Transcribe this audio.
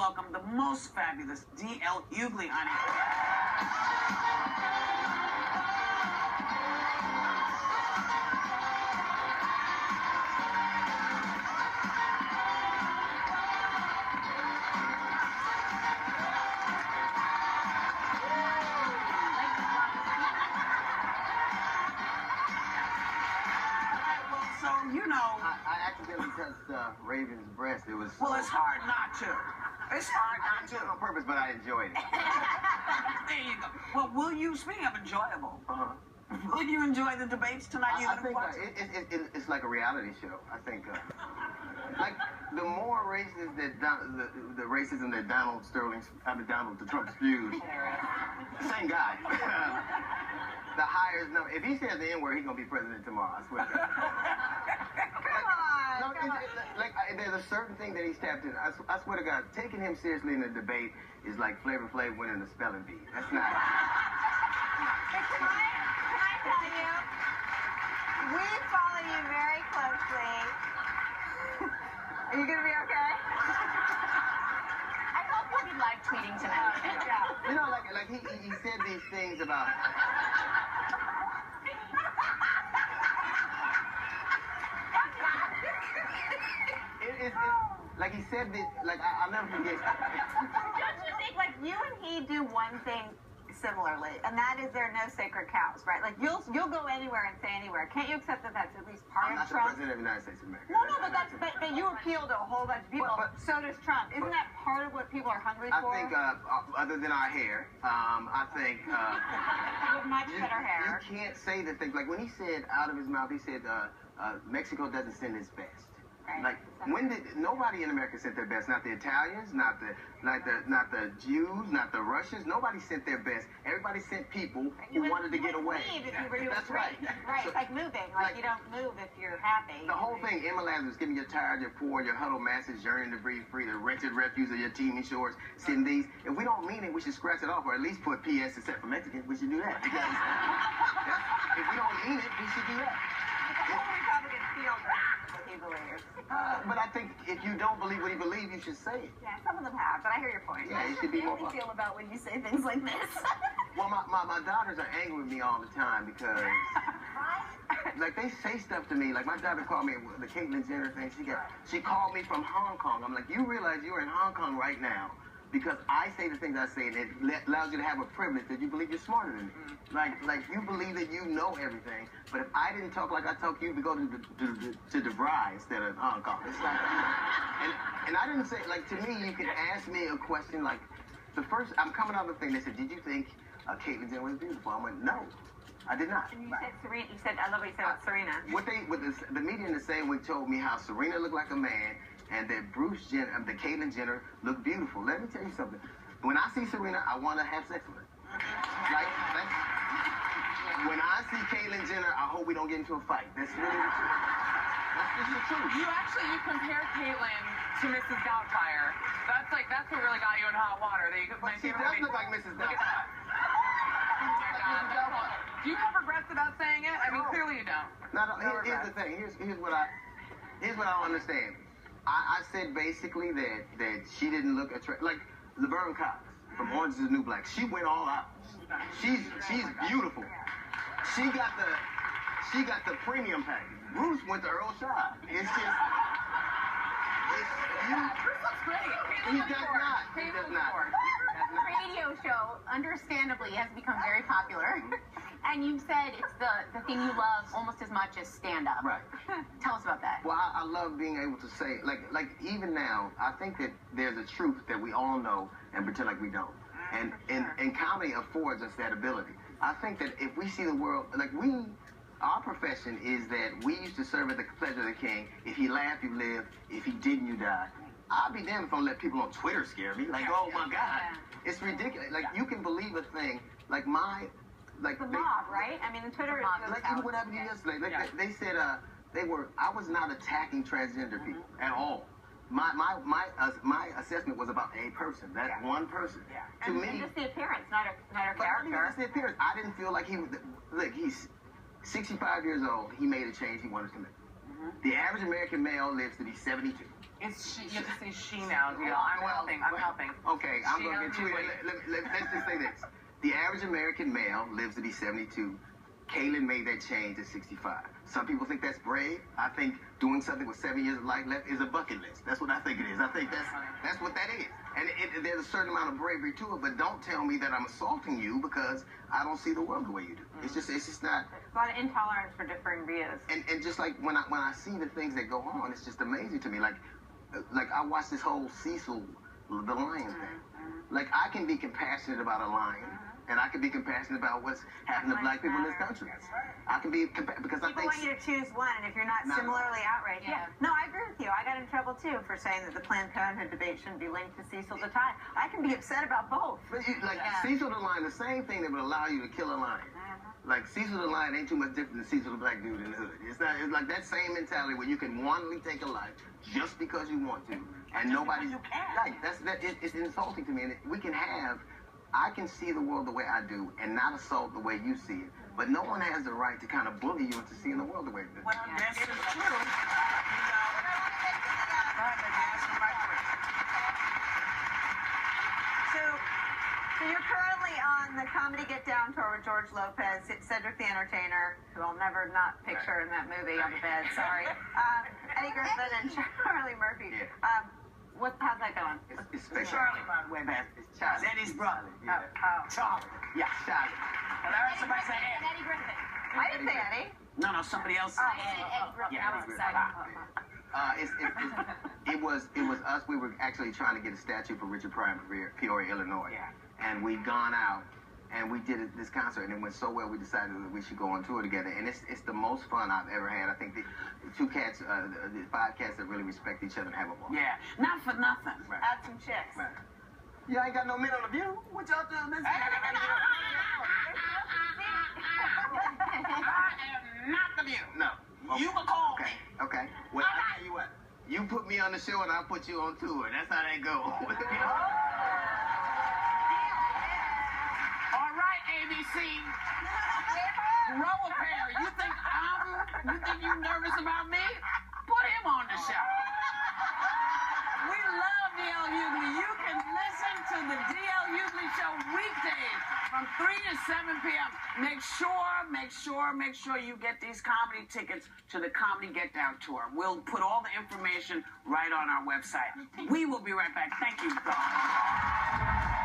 welcome the most fabulous D.L. Hughley on it. You know, I accidentally touched Raven's breast. It was. Well, it's hard not to. It's hard not to. On purpose, but I enjoyed it. There you go. Well, will you, speaking of enjoyable, will you enjoy the debates tonight? I think it's like a reality show. I think, like the more racist that the racism that Donald Trump spewed, same guy. The higher his number. If he says the N-word, he's gonna be president tomorrow. I swear to God. There's a certain thing that he's tapped in. I swear to God, taking him seriously in a debate is like Flavor Flav winning the spelling bee. That's not. Can I tell you? We follow you very closely. Are you gonna be okay? I hope you'll be live tweeting tonight. Yeah. You know, like he said these things about. Like he said this, like I'll never forget. Don't you think, like, you and he do one thing similarly, and that is there are no sacred cows, right? Like you'll go anywhere and say anywhere. Can't you accept that that's at least part of Trump? I'm not the president of the United States of America. No, but you appeal to a whole bunch of people. But so does Trump. Isn't that part of what people are hungry for? I think, other than our hair, I think. You have much better hair. You can't say the things like when he said out of his mouth. He said Mexico doesn't send its best. Right. Like when did nobody in America sent their best? Not the Italians, not the Jews, not the Russians. Nobody sent their best. Everybody sent people who wanted to get away. That's right. Right. So, like moving. Like you don't move if you're happy. The whole thing, Emma Lazarus, giving you tired, you're poor, your huddled masses yearning to breathe free, the wretched refuse of your teeming shores. Send these. If we don't mean it, we should scratch it off, or at least put P.S. except for Mexicans. We should do that because if we don't mean it, we should do that. The whole Republican field what he believes. But I think if you don't believe what he believes, you should say it. Yeah, some of them have, but I hear your point. Yeah, it should be more. How do you feel about when you say things like this? Well, my daughters are angry with me all the time because, like, they say stuff to me. Like, my daughter called me the Caitlyn Jenner thing. She called me from Hong Kong. I'm like, you realize you're in Hong Kong right now because I say the things I say, and it allows you to have a privilege that you believe you're smarter than me. Like you believe that you know everything, but if I didn't talk like I talk, you'd go to DeVry instead of Hong Kong. It's like, and I didn't say, like, to me, you can ask me a question like, I'm coming out of the thing, they said, did you think Caitlyn Jenner was beautiful? I went, no, I did not. And you said Serena, I love what you said about Serena. The media in the same week told me how Serena looked like a man, and that the Caitlyn Jenner looked beautiful. Let me tell you something. When I see Serena, I want to have sex with her. Like when I see Caitlyn Jenner, I hope we don't get into a fight. That's really the truth. That's the truth. You compare Caitlyn to Mrs. Doubtfire. That's what really got you in hot water. But she does look like Mrs. Doubtfire. Do you have regrets about saying it? I mean, clearly you don't. Here's the thing. Here's what I don't understand. I said basically that she didn't look attractive. Like Laverne Cox from Orange is the New Black. She went all out. She's beautiful. She got the premium package. Bruce went to Earl Shire. It's just Bruce looks great. He does not. The radio show, understandably, has become very popular. And you've said it's the thing you love almost as much as stand-up. Right. Tell us about that. Well, I love being able to say, like even now, I think that there's a truth that we all know and pretend like we don't. And comedy affords us that ability. I think that if we see the world, our profession is that we used to serve at the pleasure of the king. If he laughed, you live. If he didn't, you die. I'll be damned if I don't let people on Twitter scare me. Like, oh my God. It's ridiculous. Like, you can believe a thing. Like, the mob, right? I mean, the Twitter is like, even what happened yesterday. Like, they said I was not attacking transgender people at all. My assessment was about a person, that one person. Yeah. To me, just the appearance, not a character. Just the appearance. I didn't feel like he was. Look, he's 65 years old. He made a change he wanted to make. The average American male lives to be 72. It's she. You have to say she now. You know, I'm helping. Okay, I'm She going to get you. Let's just say this. The average American male lives to be 72. Caitlyn made that change at 65. Some people think that's brave. I think doing something with 7 years of life left is a bucket list. That's what I think it is. I think that's what that is. And there's a certain amount of bravery to it, but don't tell me that I'm assaulting you because I don't see the world the way you do. It's just not. There's a lot of intolerance for differing views. And just like when I see the things that go on, it's just amazing to me. Like I watched this whole Cecil the lion thing. Like I can be compassionate about a lion. And I can be compassionate about what's happening to black people in this country. I can be because I think people want you to choose one, and if you're not similarly outraged, no, I agree with you. I got in trouble too for saying that the Planned Parenthood debate shouldn't be linked to Cecil the Tie. I can be upset about both. But Cecil the lion, the same thing that would allow you to kill a lion. Like Cecil the lion ain't too much different than Cecil the black dude in the hood. It's like that same mentality where you can wantonly take a life just because you want to, and nobody. Like it's insulting to me, and we can have. I can see the world the way I do and not assault the way you see it. But no one has the right to kind of bully you into seeing the world the way you do. Well, this is true. So you're currently on the Comedy Get Down tour with George Lopez, Cedric the Entertainer, who I'll never not picture in that movie on the bed, sorry. Eddie Griffin and Charlie Murphy. How's that going? It's Charlie, by the way, man. It's Charlie. Eddie's brother. Yeah. Charlie. Yeah, Charlie. Hilarious. Somebody say Eddie. Eddie Griffin. I didn't say Eddie. No, somebody else. Eddie Griffin. Yeah, I was excited. It was us. We were actually trying to get a statue for Richard Pryor in Peoria, Illinois. Yeah. And we'd gone out and we did this concert and it went so well we decided that we should go on tour together. And it's the most fun I've ever had. I think the two cats, the five cats that really respect each other and have a ball. Yeah, not for nothing. Right. Add some chicks. Right. You ain't got no men on the view. What y'all doing this? I am not the view. No. Okay. You will call me. Okay. Well, I tell you what. You put me on the show and I'll put you on tour. That's how that goes. All right, ABC. Grow a pair. You think you nervous about me? Put him on the show. We love D.L. Hughley. You can listen to the D.L. Hughley Show weekdays from 3 to 7 p.m. Make sure you get these comedy tickets to the Comedy Get Down tour. We'll put all the information right on our website. We will be right back. Thank you, God.